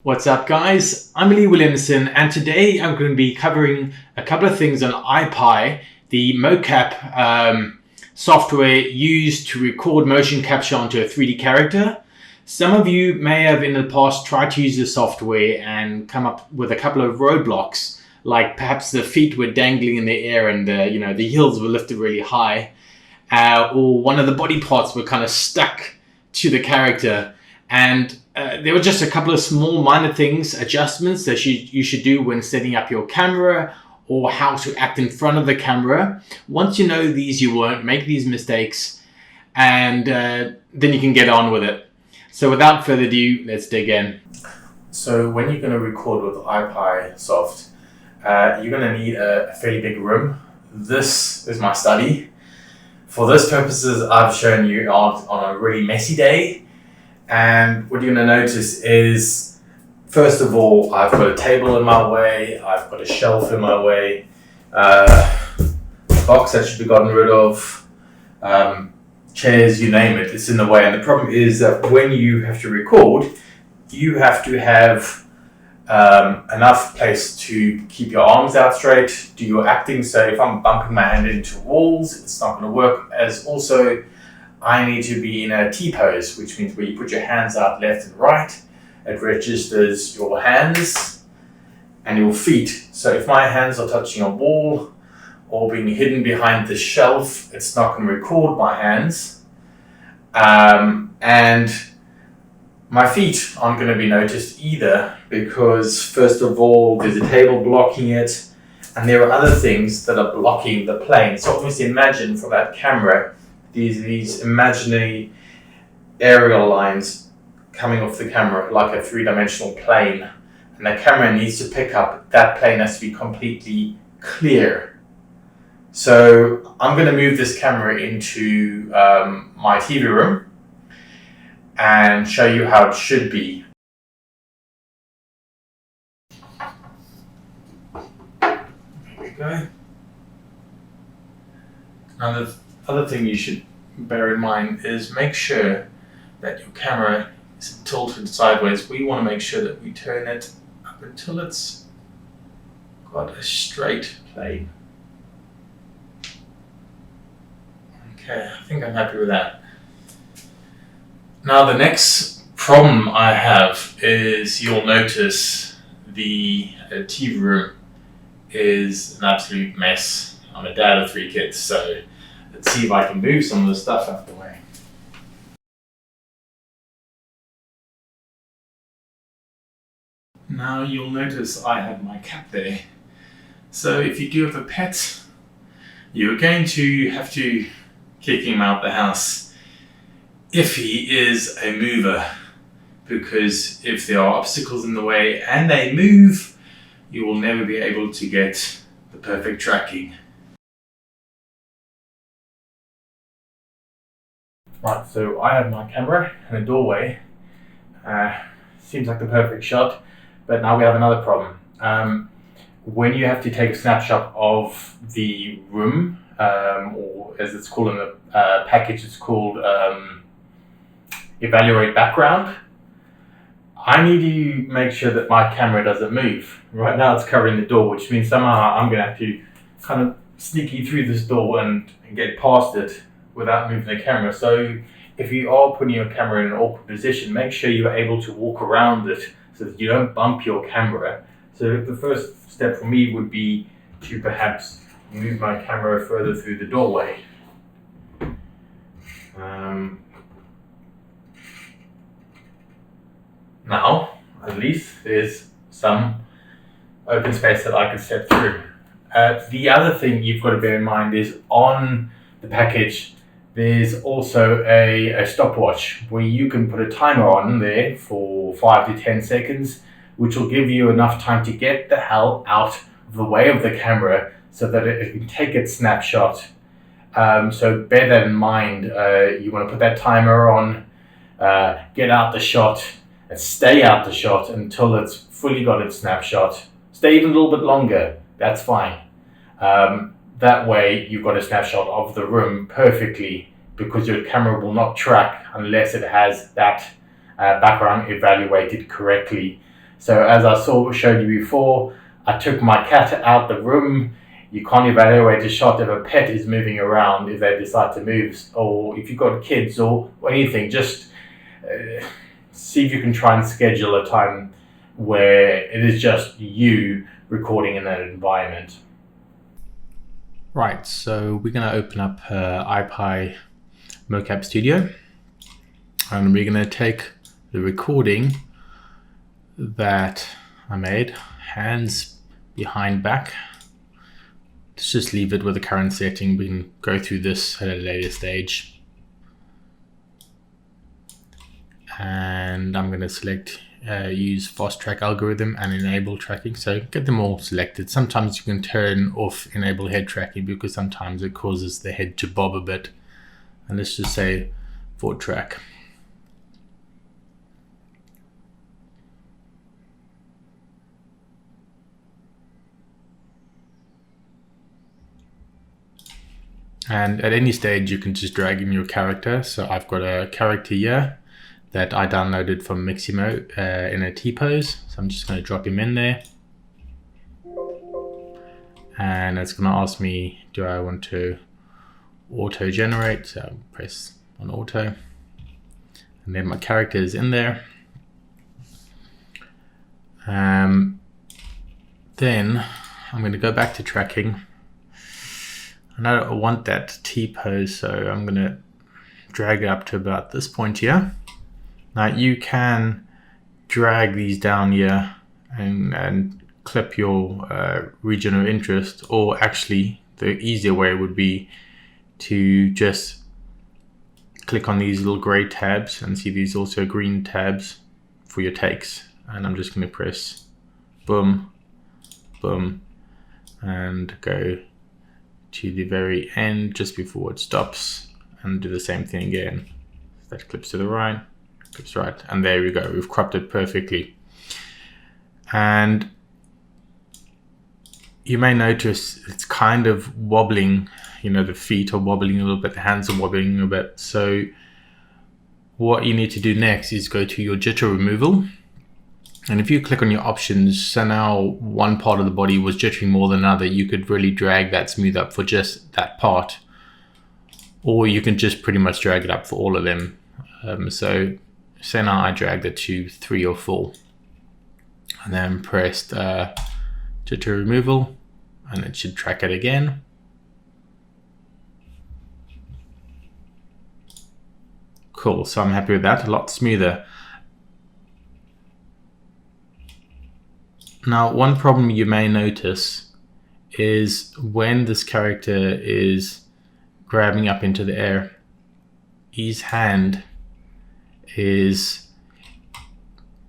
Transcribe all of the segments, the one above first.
What's up, guys? I'm Lee Williamson, and today I'm going to be covering a couple of things on iPi, the mocap software used to record motion capture onto a 3D character. Some of you may have in the past tried to use the software and come up with a couple of roadblocks, like perhaps the feet were dangling in the air and the heels were lifted really high, or one of the body parts were kind of stuck to the character. And there were just a couple of small minor things, adjustments that you should do when setting up your camera or how to act in front of the camera. Once you know these, you won't make these mistakes, and then you can get on with it. So without further ado, let's dig in. So when you're going to record with iPi soft, you're going to need a fairly big room. This is my study. For this purposes, I've shown you out on a really messy day. And what you're going to notice is, first of all, I've got a table in my way, I've got a shelf in my way, a box that should be gotten rid of, chairs, you name it, it's in the way. And the problem is that when you have to record, you have to have enough place to keep your arms out straight, do your acting. So if I'm bumping my hand into walls, it's not going to work. As also, I need to be in a T-pose, which means where you put your hands out left and right. It registers your hands and your feet. So if my hands are touching a wall or being hidden behind the shelf, it's not going to record my hands. And my feet aren't going to be noticed either, because first of all, there's a table blocking it, and there are other things that are blocking the plane. So obviously imagine for that camera, these imaginary aerial lines coming off the camera like a three-dimensional plane, and the camera needs to pick up that plane has to be completely clear. So I'm going to move this camera into my TV room and show you how it should be. There we go. Now the other thing you should bear in mind is make sure that your camera is tilted sideways. We want to make sure that we turn it up until it's got a straight plane. Okay, I think I'm happy with that. Now the next problem I have is you'll notice the TV room is an absolute mess. I'm a dad of 3 kids, so let's see if I can move some of the stuff out of the way. Now you'll notice I have my cat there. So if you do have a pet, you're going to have to kick him out the house if he is a mover, because if there are obstacles in the way and they move, you will never be able to get the perfect tracking. Right, so I have my camera in a doorway. Seems like the perfect shot, but now we have another problem. When you have to take a snapshot of the room, or as it's called in the package, it's called evaluate background. I need to make sure that my camera doesn't move. Right now it's covering the door, which means somehow I'm going to have to kind of sneaky through this door and get past it without moving the camera. So if you are putting your camera in an awkward position, make sure you're able to walk around it so that you don't bump your camera. So the first step for me would be to perhaps move my camera further through the doorway. Now, at least there's some open space that I can step through. The other thing you've got to bear in mind is on the package, there's also a stopwatch where you can put a timer on there for 5 to 10 seconds, which will give you enough time to get the hell out of the way of the camera so that it can take its snapshot. So bear that in mind. You want to put that timer on, get out the shot, and stay out the shot until it's fully got its snapshot. Stay even a little bit longer, that's fine. That way you've got a snapshot of the room perfectly, because your camera will not track unless it has that background evaluated correctly. So as I showed you before, I took my cat out the room. You can't evaluate a shot if a pet is moving around, if they decide to move, or if you've got kids or anything. Just see if you can try and schedule a time where it is just you recording in that environment. Right, so we're going to open up iPi Mocap Studio, and we're going to take the recording that I made, hands behind back. Let's just leave it with the current setting. We can go through this at a later stage. And I'm going to select use fast track algorithm and enable tracking. So get them all selected. Sometimes you can turn off enable head tracking because sometimes it causes the head to bob a bit. And let's just say forward track. And at any stage you can just drag in your character. So I've got a character here that I downloaded from Mixamo in a T-pose. So I'm just going to drop him in there. And it's going to ask me, do I want to auto generate? So I'll press on auto. And then my character is in there. Then I'm going to go back to tracking. And I don't want that T-pose, so I'm going to drag it up to about this point here. Now you can drag these down here and clip your region of interest, or actually the easier way would be to just click on these little gray tabs and see these also green tabs for your takes. And I'm just going to press boom, boom, and go to the very end just before it stops and do the same thing again. That clips to the right, clips right, and there we go. We've cropped it perfectly. And you may notice it's kind of wobbling, you know, the feet are wobbling a little bit, the hands are wobbling a bit. So what you need to do next is go to your jitter removal. And if you click on your options, so now one part of the body was jittering more than another, you could really drag that smooth up for just that part. Or you can just pretty much drag it up for all of them. So say now I dragged it to 3 or 4. And then pressed jitter removal, and it should track it again. Cool, so I'm happy with that, a lot smoother. Now, one problem you may notice is when this character is grabbing up into the air, his hand is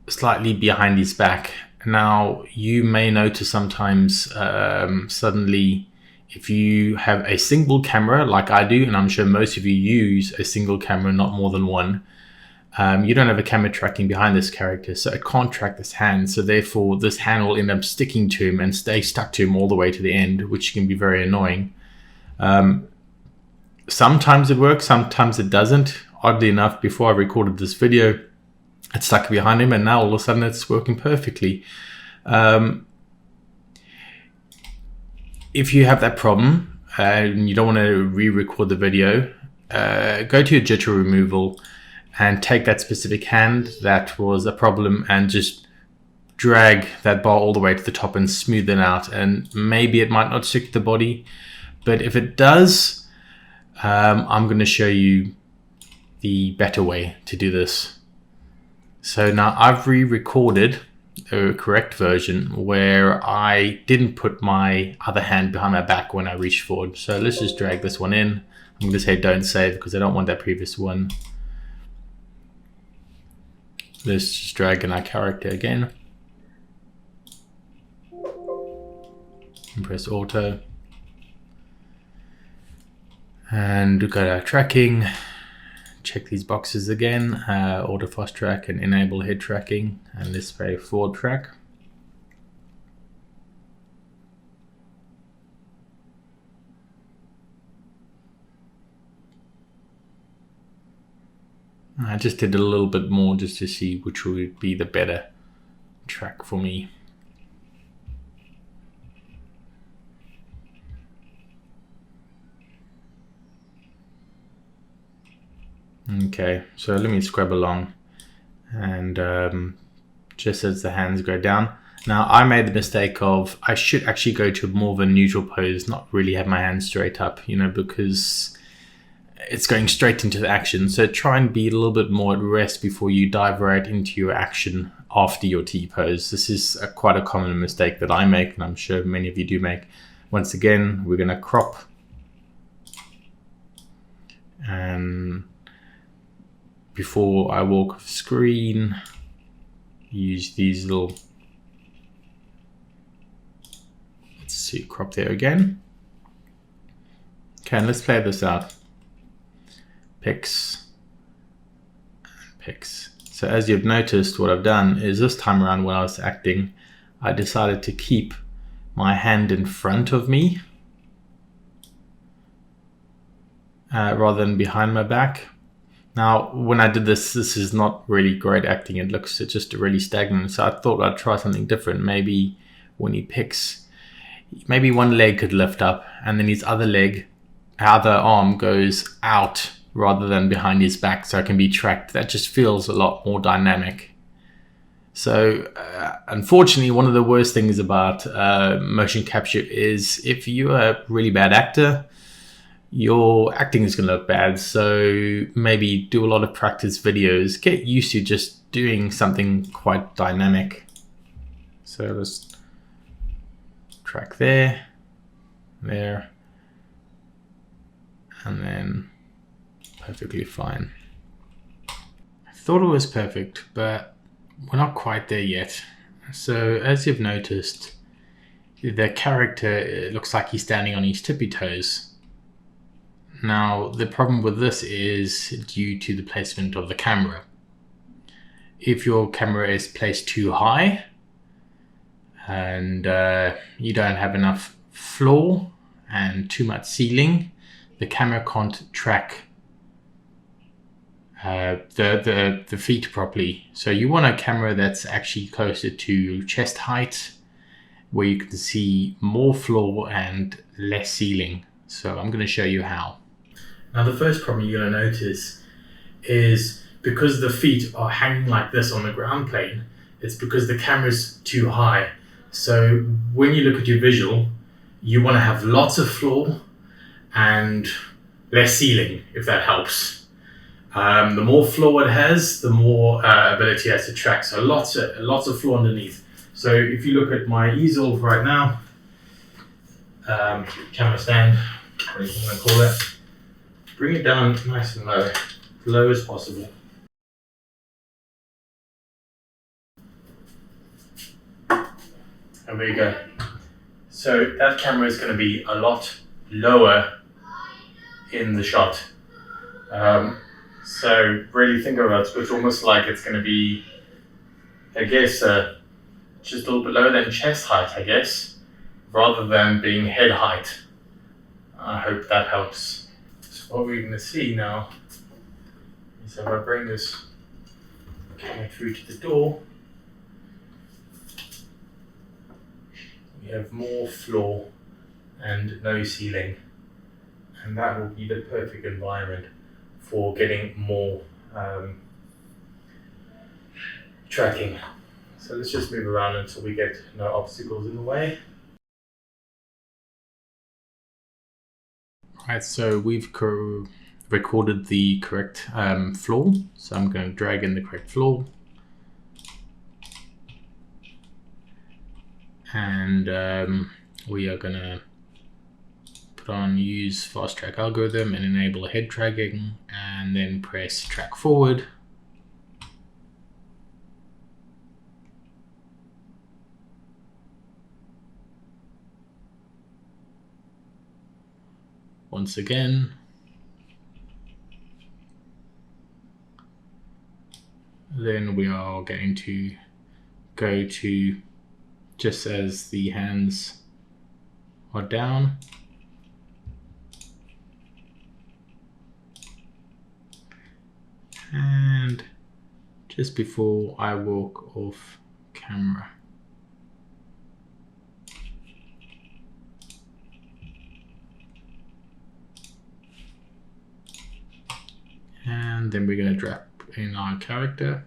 slightly behind his back. Now, you may notice sometimes suddenly, if you have a single camera like I do, and I'm sure most of you use a single camera, not more than one, you don't have a camera tracking behind this character, so it can't track this hand. So therefore, this hand will end up sticking to him and stay stuck to him all the way to the end, which can be very annoying. Sometimes it works, sometimes it doesn't. Oddly enough, before I recorded this video, it stuck behind him, and now all of a sudden it's working perfectly. If you have that problem and you don't want to re-record the video, go to your jitter removal and take that specific hand that was a problem and just drag that bar all the way to the top and smooth it out. And maybe it might not stick to the body, but if it does, I'm going to show you the better way to do this. So now I've re-recorded a correct version where I didn't put my other hand behind my back when I reached forward. So let's just drag this one in. I'm going to say don't save because I don't want that previous one. Let's just drag in our character again. And press auto. And look at our tracking. Check these boxes again. Auto fast track and enable head tracking. And let's say forward track. I just did a little bit more just to see which would be the better track for me. Okay, so let me scrub along, and just as the hands go down. Now I made the mistake of, I should actually go to more of a neutral pose, not really have my hands straight up, you know, because it's going straight into the action. So try and be a little bit more at rest before you dive right into your action after your T pose. This is quite a common mistake that I make, and I'm sure many of you do make. Once again, we're going to crop, and before I walk off screen, use these little, let's see, crop there again. Okay, and let's play this out. Picks, picks. So as you've noticed, what I've done is this time around when I was acting, I decided to keep my hand in front of me rather than behind my back. Now, when I did this is not really great acting. It looks just really stagnant. So I thought I'd try something different. Maybe when he picks, maybe one leg could lift up and then his other arm goes out rather than behind his back, so it can be tracked. That just feels a lot more dynamic. So unfortunately, one of the worst things about motion capture is if you're a really bad actor, your acting is going to look bad. So maybe do a lot of practice videos, get used to just doing something quite dynamic. So let's track there, there, and then perfectly fine. I thought it was perfect, but we're not quite there yet. So as you've noticed, the character looks like he's standing on his tippy toes. Now, the problem with this is due to the placement of the camera. If your camera is placed too high and you don't have enough floor and too much ceiling, the camera can't track the feet properly. So you want a camera that's actually closer to chest height, where you can see more floor and less ceiling. So I'm going to show you how. Now the first problem you're going to notice is because the feet are hanging like this on the ground plane, it's because the camera's too high. So when you look at your visual, you want to have lots of floor and less ceiling, if that helps. The more floor it has, the more ability it has to track. So lots of floor underneath. So if you look at my easel right now, camera stand, whatever you want to call it, bring it down nice and low as possible. And there you go. So that camera is going to be a lot lower in the shot. So really think about it. It's almost like it's going to be, I guess, just a little bit lower than chest height, I guess, rather than being head height. I hope that helps. So what we're going to see now is if I bring this camera through to the door, we have more floor and no ceiling, and that will be the perfect environment for getting more tracking. So let's just move around until we get no obstacles in the way. Right, so we've recorded the correct floor. So I'm going to drag in the correct floor. And we are going to put on use fast track algorithm and enable head tracking, and then press track forward. Once again, then we are going to go to just as the hands are down, and just before I walk off camera. And then we're going to drop in our character.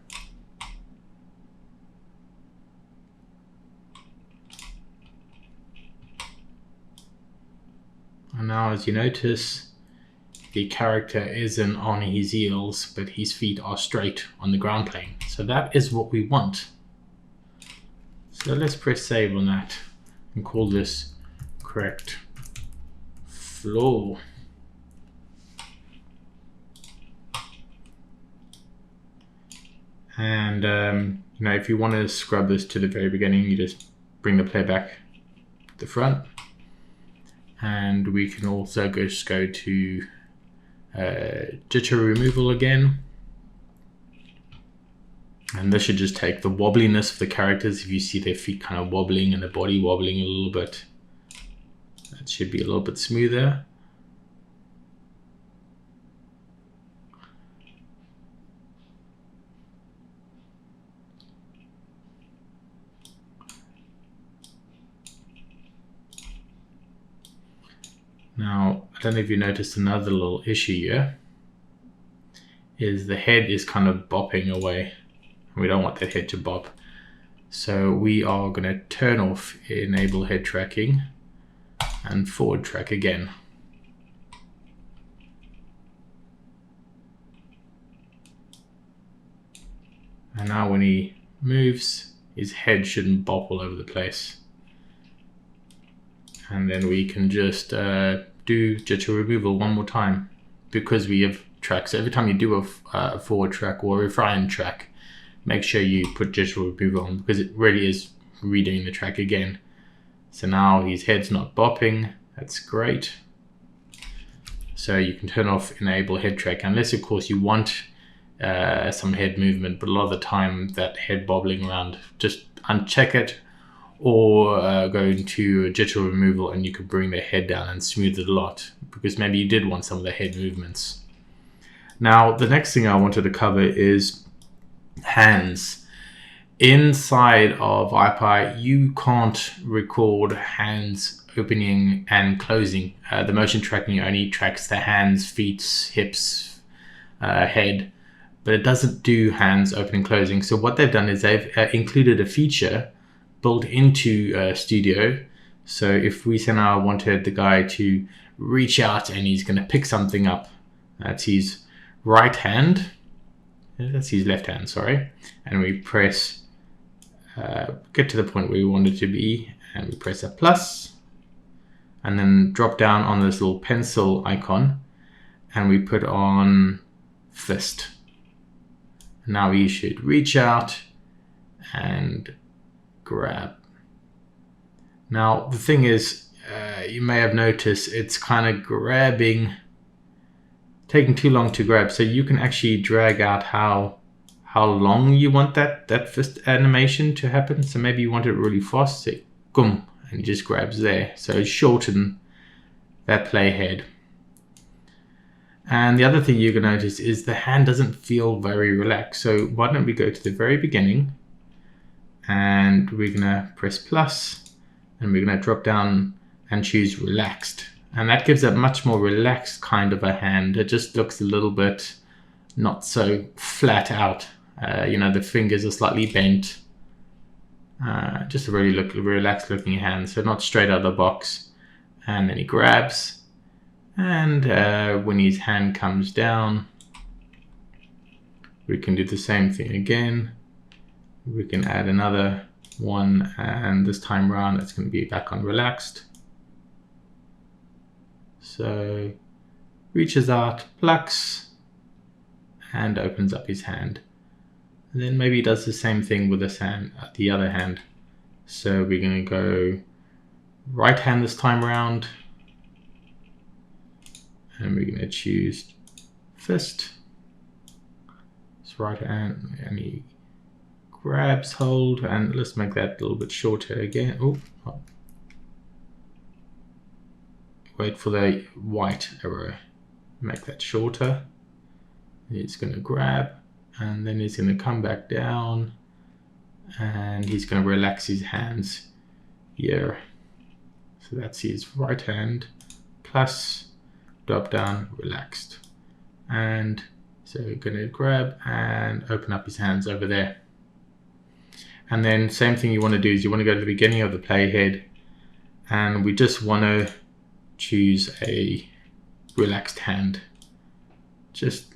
And now, as you notice, the character isn't on his heels, but his feet are straight on the ground plane. So that is what we want. So let's press save on that and call this correct floor. And you know, if you want to scrub this to the very beginning, you just bring the player back to the front. And we can also just go to jitter removal again. And this should just take the wobbliness of the characters. If you see their feet kind of wobbling and the body wobbling a little bit, that should be a little bit smoother. Now, I don't know if you noticed another little issue here, is the head is kind of bopping away. We don't want that head to bop. So we are going to turn off enable head tracking and forward track again. And now when he moves, his head shouldn't bop all over the place. And then we can just do jitter removal one more time, because we have tracks. So every time you do a forward track or a refine track, make sure you put jitter removal on, because it really is redoing the track again. So now his head's not bopping. That's great. So you can turn off enable head track, unless of course you want some head movement, but a lot of the time that head bobbling around, just uncheck it, or go into jitter removal and you can bring the head down and smooth it a lot, because maybe you did want some of the head movements. Now, the next thing I wanted to cover is hands. Inside of iPi, you can't record hands opening and closing. The motion tracking only tracks the hands, feet, hips, head, but it doesn't do hands opening and closing. So what they've done is they've included a feature built into Studio. So if we say now wanted the guy to reach out and he's going to pick something up, that's his right hand, that's his left hand, sorry, and we press get to the point where we want it to be, and we press a plus, and then drop down on this little pencil icon, and we put on fist. Now we should reach out and grab. Now the thing is, you may have noticed it's kind of taking too long to grab. So you can actually drag out how long you want that fist animation to happen. So maybe you want it really fast, say gum, and it just grabs there. So shorten that playhead. And the other thing you're going to notice is the hand doesn't feel very relaxed. So why don't we go to the very beginning, and we're going to press plus, and we're going to drop down and choose relaxed. And that gives a much more relaxed kind of a hand. It just looks a little bit not so flat out. You know, the fingers are slightly bent. Just a really relaxed looking hand. So not straight out of the box. And then he grabs. And when his hand comes down, we can do the same thing again. We can add another one, and this time around it's going to be back on relaxed. So reaches out, plucks, and opens up his hand. And then maybe he does the same thing with this hand, the other hand. So we're going to go right hand this time around, and we're going to choose fist. It's right hand, and he grabs hold, and let's make that a little bit shorter again. Oh. Wait for the white arrow, make that shorter. It's going to grab, and then it's going to come back down, and he's going to relax his hands here. So that's his right hand, plus drop down, relaxed. And so we're going to grab and open up his hands over there. And then same thing you want to do is you want to go to the beginning of the playhead, and we just want to choose a relaxed hand, just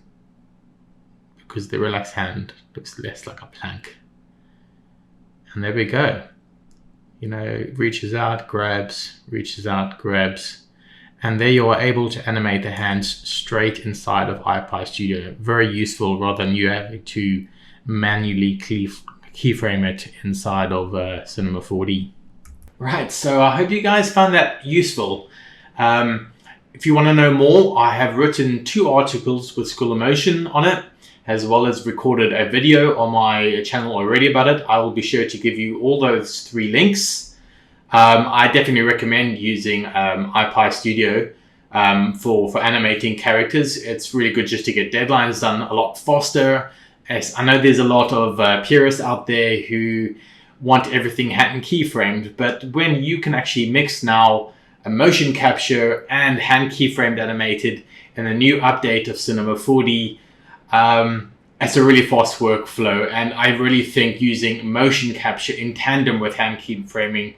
because the relaxed hand looks less like a plank. And there we go. You know, reaches out, grabs, reaches out, grabs. And there you are able to animate the hands straight inside of iPi Studio. Very useful rather than you having to manually keyframe it inside of Cinema 4D. Right, so I hope you guys found that useful. If you want to know more, I have written 2 articles with School of Motion on it, as well as recorded a video on my channel already about it. I will be sure to give you all those 3 links. I definitely recommend using iPi Studio for animating characters. It's really good just to get deadlines done a lot faster. As I know there's a lot of purists out there who want everything hand keyframed, but when you can actually mix now a motion capture and hand keyframed animated in a new update of Cinema 4D, it's a really fast workflow, and I really think using motion capture in tandem with hand keyframing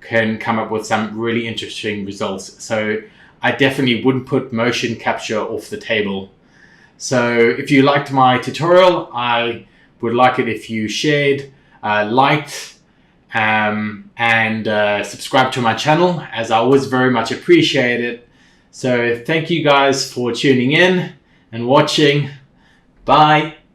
can come up with some really interesting results. So I definitely wouldn't put motion capture off the table. So if you liked my tutorial, I would like it if you shared, liked, and subscribe to my channel, as I always very much appreciate it. So thank you guys for tuning in and watching. Bye.